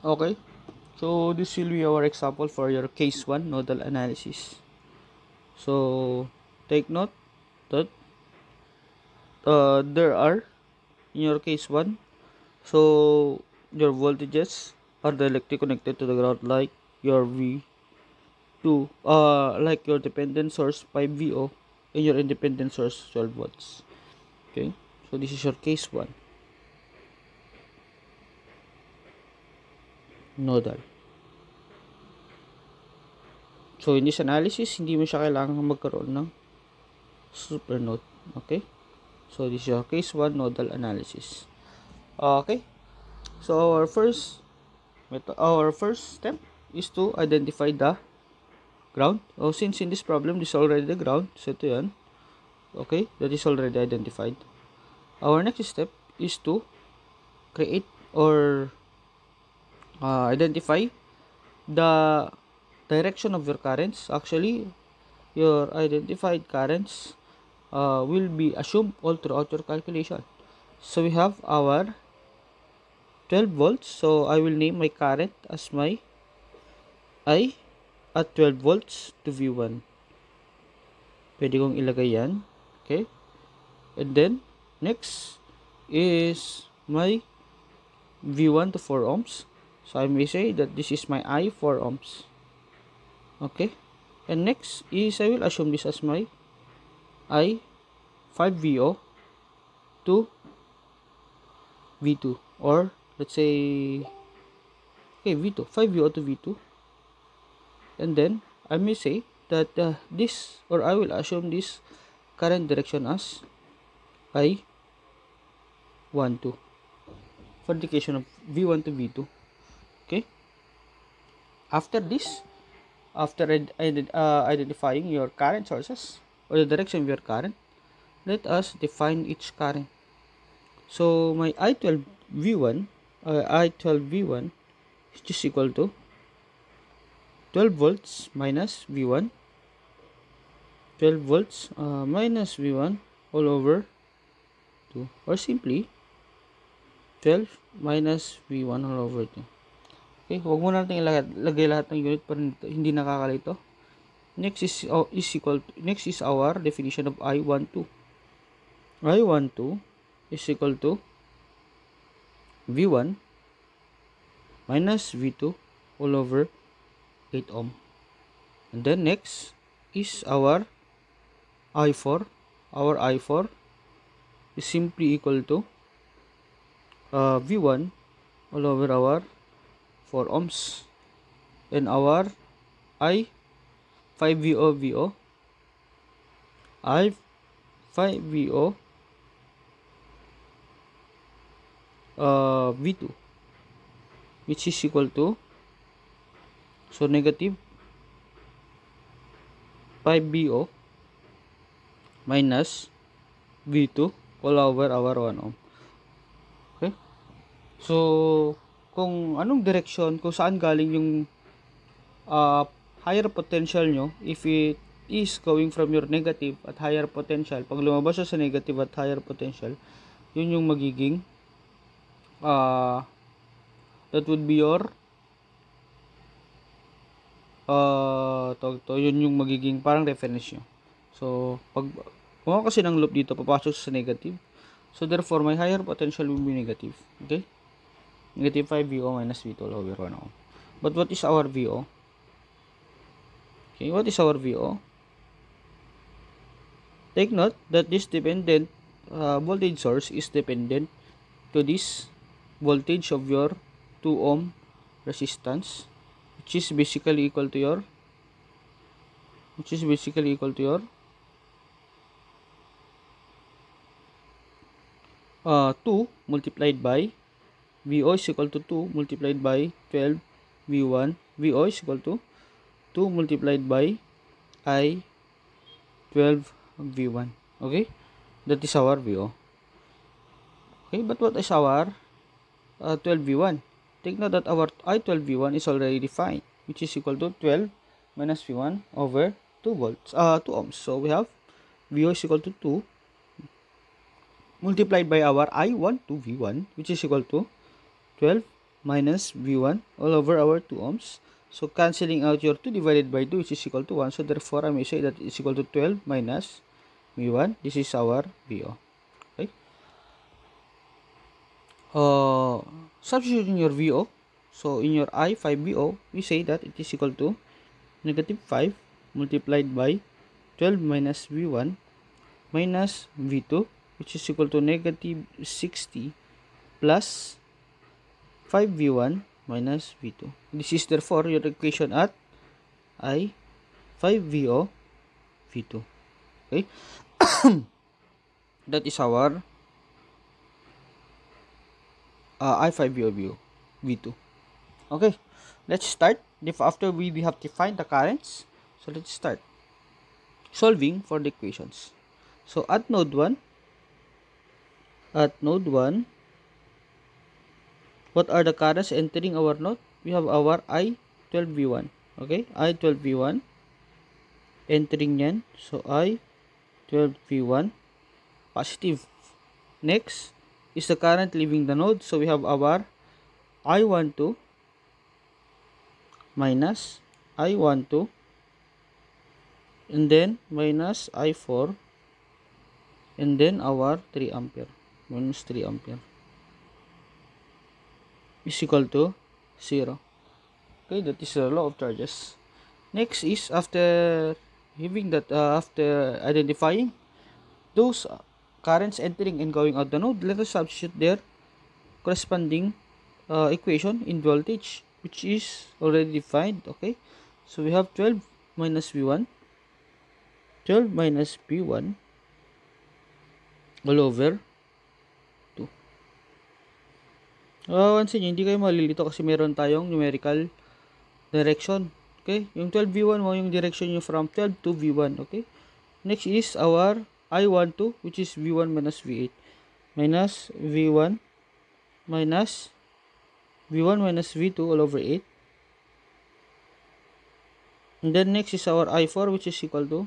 Okay, so this will be our example for your case 1 nodal analysis. So take note that there are in your case 1, so your voltages are directly connected to the ground, like your V2, like your dependent source 5 VO and your independent source 12 volts. Okay, so this is your case 1 nodal. So in this analysis, hindi mo siya kailangan magkaroon ng supernode. Okay, so this is your case 1 nodal analysis. Okay, so our first step is to identify the ground. Since in this problem this is already the ground, so ito yan. Okay, that is already identified. Our next step is to create or identify the direction of your currents. Actually, your identified currents will be assumed all throughout your calculation. So we have our 12 volts. So I will name my current as my I at 12 volts to V1. Pwede kong ilagay yan. Okay. And then, next is my V1 to 4 ohms. So I may say that this is my I 4 ohms. Okay. And next is I will assume this as my I 5 VO to V2. Or let's say, okay, V2. 5 VO to V2. And then I may say that this, or I will assume this current direction as I12 for the indication of V1 to V2. Okay. After this, after identifying your current sources or the direction of your current, let us define each current. So my I12 V1 is just equal to 12 volts minus V1, 12 volts minus V1 all over 2, or simply 12 minus V1 all over 2. Okay, huwag mo natin ilagay lahat ng unit para hindi nakakalito. Next is our definition of I12. I12 is equal to V1 minus V2 all over 8 ohm. And then next is our I4. Our I4 is simply equal to V1 all over our 4 ohms. And our I5VO I5VO V2, which is equal to, so negative 5VO minus V2 all over our 1 ohm. Okay, so kung anong direction, kung saan galing yung higher potential nyo, if it is going from your negative at higher potential, pag lumabas sa negative at higher potential, yun yung magiging that would be your yun yung magiging parang reference nyo. So pag kung kasi ng loop dito papasok sa negative, so therefore my higher potential will be negative. Okay, negative 5 VO minus V2 all over 1 ohm. But what is our VO? Okay, what is our VO? Take note that this dependent voltage source is dependent to this voltage of your 2 ohm resistance, which is basically equal to your 2 multiplied by VO is equal to 2 multiplied by 12 V1. VO is equal to 2 multiplied by I12 V1. Okay, that is our VO. Okay, but what is our 12 V1? Take note that our I12 V1 is already defined, which is equal to 12 minus V1 over 2 volts, 2 ohms. So we have VO is equal to 2 multiplied by our I12 V1, which is equal to 12 minus V1 all over our 2 ohms. So cancelling out your 2 divided by 2, which is equal to 1. So therefore, I may say that it's equal to 12 minus V1. This is our VO. Okay. Substituting your VO. So in your I, 5 VO, we say that it is equal to negative 5 multiplied by 12 minus V1 minus V2, which is equal to negative 60 plus 5V1 minus V2. This is therefore your equation at I 5VO V2. Okay. That is our I 5VO V2. Okay. Let's start. If after we have defined the currents, so let's start solving for the equations. So at node 1, what are the currents entering our node? We have our I12V1. Okay, I12V1 entering yan. So I12V1 positive. Next is the current leaving the node. So we have our I12 minus I12 and then minus I4 and then our 3 ampere minus 3 ampere is equal to 0. Okay, that is the law of charges. Next is after having that, after identifying those currents entering and going out the node, let us substitute their corresponding equation in voltage, which is already defined. Okay, so we have 12 minus V1 all over 2. Once again, hindi kayo malilito kasi meron tayong numerical direction. Okay, yung 12V1 mo, yung direction nyo from 12 to V1. Okay, next is our I12, which is V1 minus V8 minus V1 minus V2 all over 8. And then next is our I4, which is equal to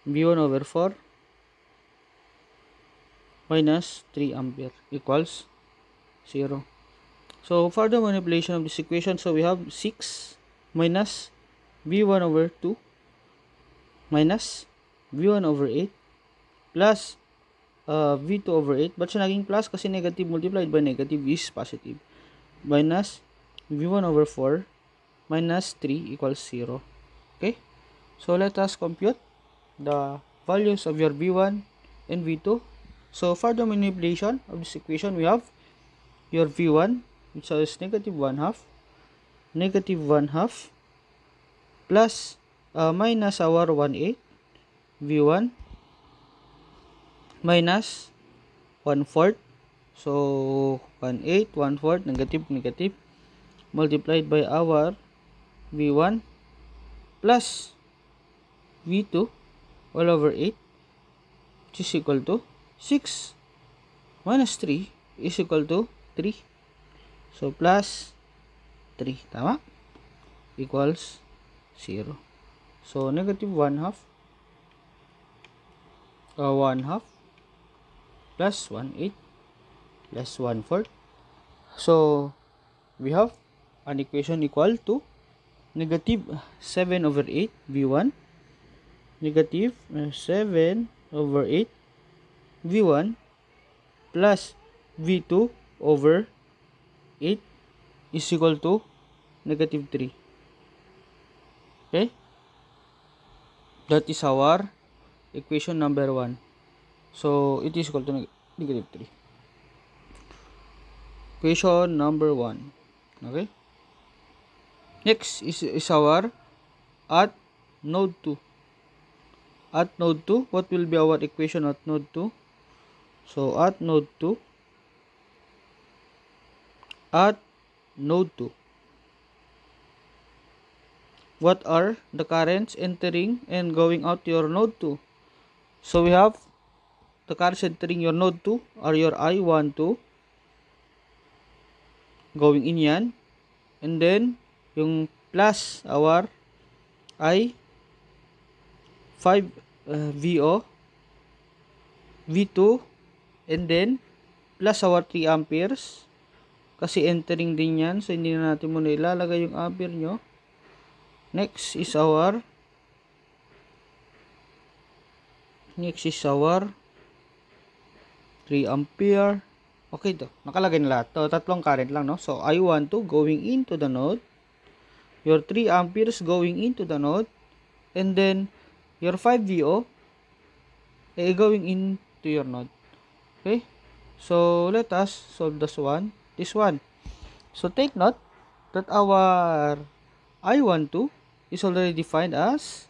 V1 over 4 minus 3 ampere equals 0. So for the manipulation of this equation, so we have 6 minus V1 over 2 minus V1 over 8 plus V2 over 8. But siya naging plus kasi negative multiplied by negative is positive. Minus V1 over 4 minus 3 equals 0. Okay, so let us compute the values of your V1 and V2. So for the manipulation of this equation, we have your V1, which is negative 1/2 plus minus our 1/8 V1 minus 1/4. So 1/8 1/4 negative multiplied by our V1 plus V2 all over 8, which is equal to 6 minus 3 is equal to 3. So plus 3, tama? Equals 0. So negative 1/2 plus 1/8 plus 1/4. So we have an equation equal to negative 7 over 8 V1 negative 7 over 8 V1 plus V2 over 8 is equal to negative 3. Okay, that is our equation number 1. So it is equal to negative 3. Equation number 1. Okay, next is our at node 2. At node 2, what will be our equation at node 2? So at node 2, what are the currents entering and going out to your node 2? So we have the currents entering your node 2 are your I12 going in yan, and then yung plus our I5 VO V2 and then plus our 3 amperes kasi entering din yan. So, hindi na natin muna ilalagay yung ampere nyo. Next is our 3 ampere. Okay to. Nakalagay na lahat. To, tatlong current lang, no? So, I12 going into the node. Your 3 amperes going into the node. And then, your 5VO going into your node. Okay? So, let us solve this one. So, take note that our I12 is already defined as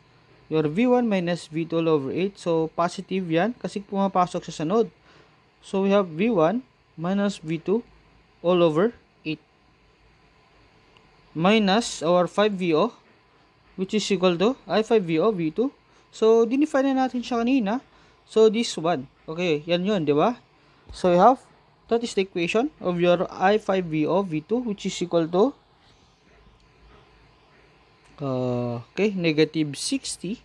your V1 minus V2 all over 8. So, positive yan kasi pumapasok siya sa node. So, we have V1 minus V2 all over 8. Minus our 5VO, which is equal to I5VO V2. So, dinefine na natin siya kanina. So, this one. Okay, yan yun, di ba? So, we have, that is the equation of your I5VO V2, which is equal to negative 60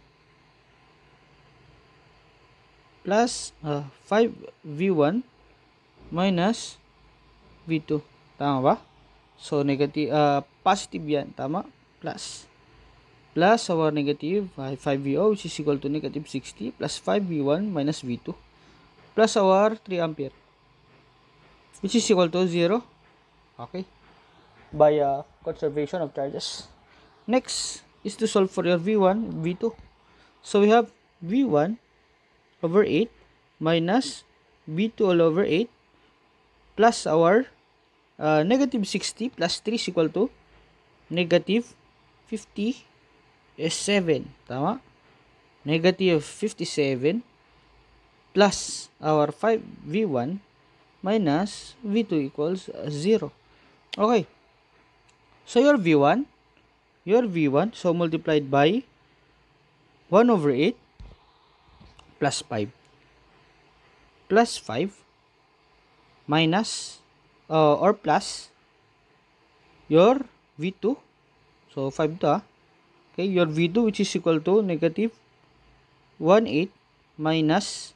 plus 5V1 minus V2. Tama ba? So, negative, positive yan. Tama? Plus our negative 5VO, which is equal to negative 60 plus 5V1 minus V2 plus our 3 ampere, which is equal to 0. Okay? By conservation of charges. Next is to solve for your V1, V2. So, we have V1 over 8 minus V2 all over 8 plus our negative 60 plus 3 is equal to negative 57. Tama? Negative 57 plus our 5V1 minus V2 equals 0. Okay. So, your V1, so multiplied by 1 over 8 plus 5 minus or plus your V2. So, 5 to okay, your V2 which is equal to negative 1/8 minus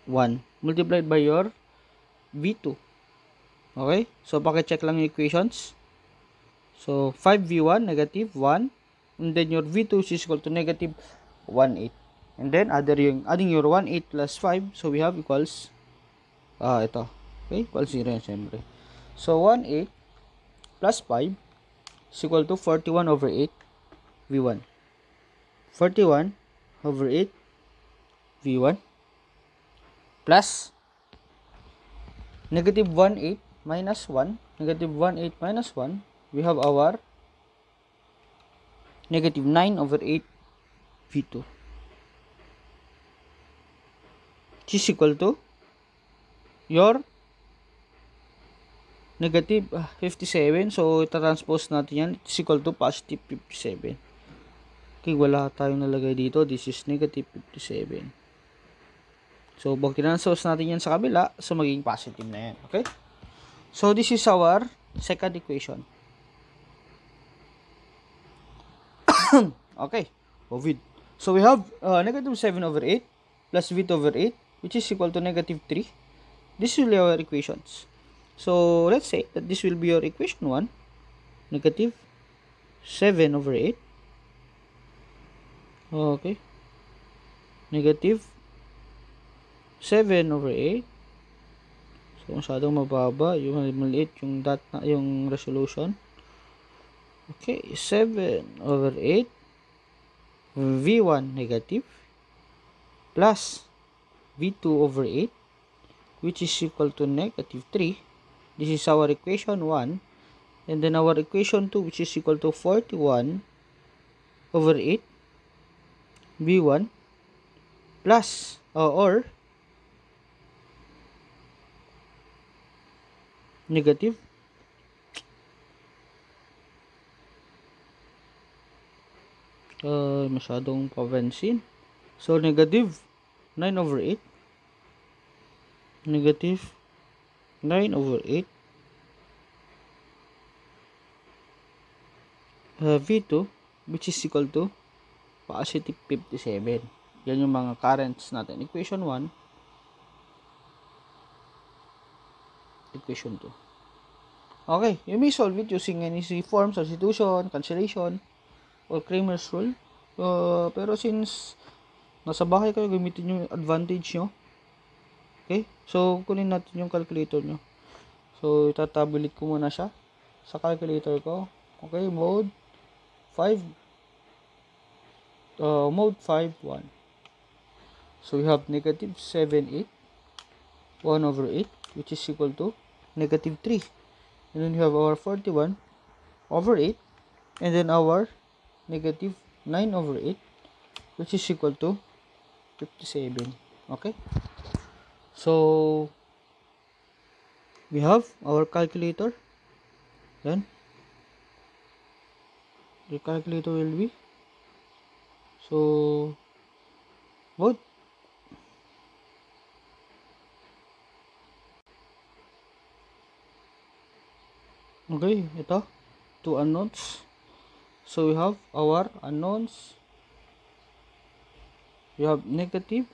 1 multiplied by your V2. Okay, so paki-check lang yung equations. So, 5V1 negative 1 and then your V2 is equal to negative 1/8. And then adding your 1/8 plus 5, so we have equals ito. Okay, equals 0 yan syempre. So, 1/8 plus 5 is equal to 41 over 8 V1. 41 over 8 V1 plus negative 1/8 minus 1. Negative 1/8 minus 1. We have our negative 9 over 8 V2. Which is equal to your negative 57. So, ita-transpose natin yan. It's equal to positive 57. Okay, wala tayong nalagay dito. This is negative 57. So, pag tinranspose natin yan sa kabila, so magiging positive na yan. Okay? So, this is our second equation. Okay. So, we have negative 7 over 8 plus V2 over 8, which is equal to negative 3. This will be our equations. So, let's say that this will be your equation 1. Negative 7 over 8. Okay. Negative 7 over 8. So, masyadong mababa. Yung maliit yung yung resolution. Okay. 7 over 8. V1 negative. Plus V2 over 8. Which is equal to negative 3. This is our equation 1. And then our equation 2, which is equal to 41 over 8. V1 plus or negative masyadong papansin. So, negative 9 over 8. Negative 9 over 8. V2, which is equal to positive 57. Yan yung mga currents natin. Equation 1. Equation 2. Okay, you may solve it using any form, substitution, cancellation, or Cramer's rule. Pero since nasa bahay kayo, gamitin yung advantage nyo. Okay? So, kunin natin yung calculator nyo. So, itatabulate ko muna siya sa calculator ko. Okay, mode 5. Mode 5, 1. So, we have negative 7, 8. 1 over 8, which is equal to negative 3. And then you have our 41 over 8. And then our negative 9 over 8, which is equal to 57. Okay? So, we have our calculator. Then, the calculator will be, so, what? Okay, ito, 2 unknowns. So, we have our unknowns. We have negative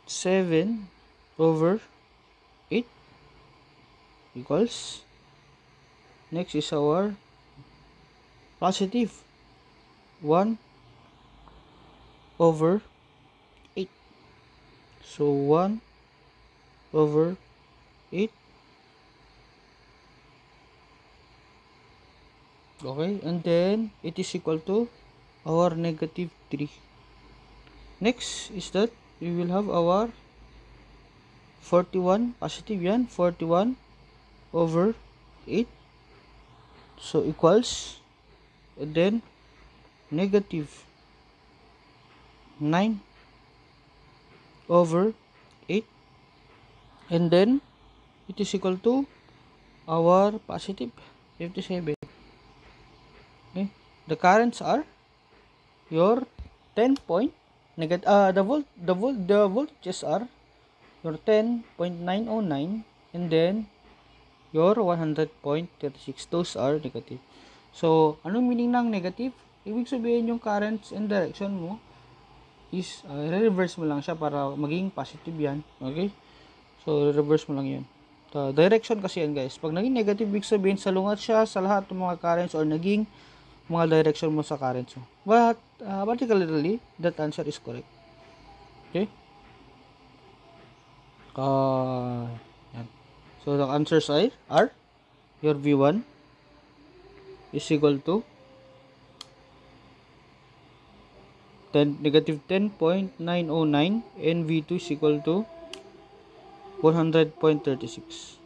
7 over 8 equals, next is our positive 1 over 8. So 1 over 8. Okay, and then it is equal to our negative 3. Next is that we will have our 41, positive yan, 41 over 8. So equals, and then negative 9 over 8. And then it is equal to our positive 57. Okay, the currents are your 10 point negative, the voltages are your 10.909, and then your 100.36. Those are negative. So, anong meaning ng negative? Ibig sabihin yung currents and direction mo is reverse mo lang siya para maging positive yan. Okay? So, reverse mo lang yun. Direction kasi yan, guys. Pag naging negative, ibig sabihin salungat siya sa lahat ng mga currents or naging mga direction mo sa currents mo. But, particularly, that answer is correct. Okay? Yan. So, the answers are your V1 is equal to negative 10.909 and V2 is equal to 100.36.